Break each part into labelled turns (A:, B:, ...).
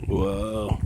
A: Wow.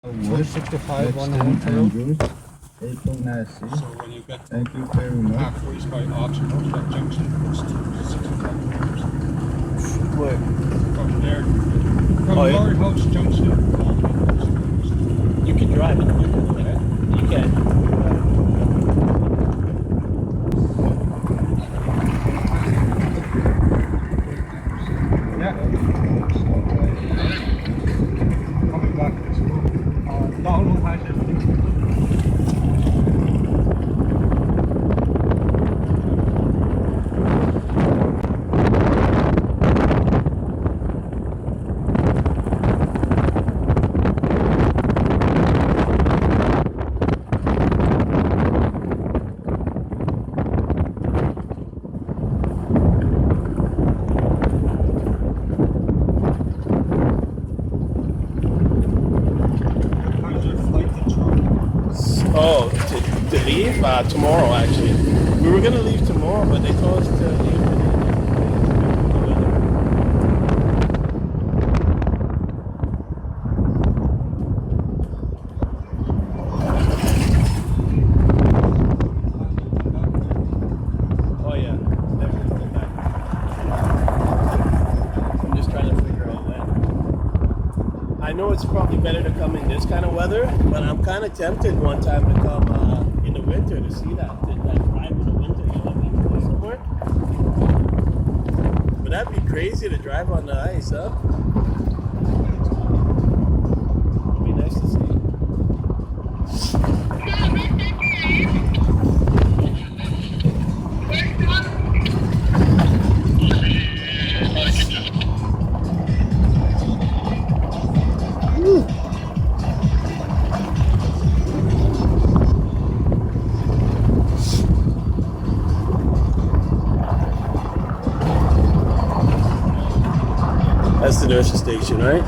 B: Wood, 65 on the hotel.
C: April Nasty.
D: So when you get
C: Thank you very much.
D: halfway by Auction to that junction, it's 65
A: Where?
D: from there. From
A: Oh, yeah.
D: Lord House Junction.
A: You can drive it. You can.
D: Yeah. Coming back to school. Donald has it. How's your flight to Toronto?
A: Oh, to leave? Tomorrow, actually. We were going to leave tomorrow, but they told us to leave today. Oh, yeah. Definitely come back. I'm just trying to figure out when. I know it's probably better to come in this kind of weather, but I'm kind of tempted one time to come in the winter to see that drive in the winter. You know, like go somewhere. But that'd be crazy to drive on the ice, huh? It'd be nice to see. That's the nurse's station, right?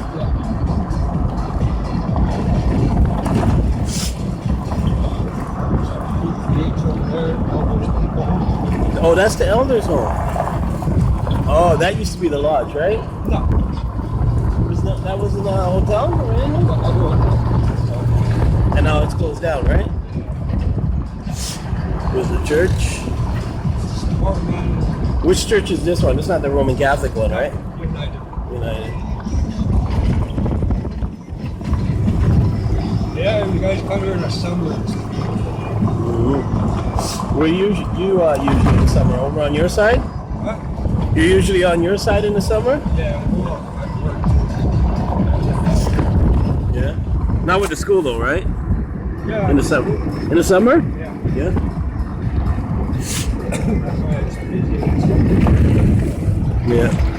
D: Gates over there, all those people.
A: Oh, that's the elders' home. Oh, that used to be the lodge, right?
D: No.
A: That wasn't a hotel or anything? And now it's closed down, right? Was the church? Which church is this one? It's not the Roman Catholic one, right?
D: United.
A: United.
D: Yeah, and you guys come here in the summer and stuff.
A: Mm-hmm. Were you usually in the summer over on your side?
D: Huh?
A: You're usually on your side in the summer?
D: Yeah, well, I work.
A: Yeah. Not with the school though, right?
D: Yeah.
A: In the summer. In the summer?
D: Yeah.
A: Yeah.
D: That's why it's busy.
A: Yeah.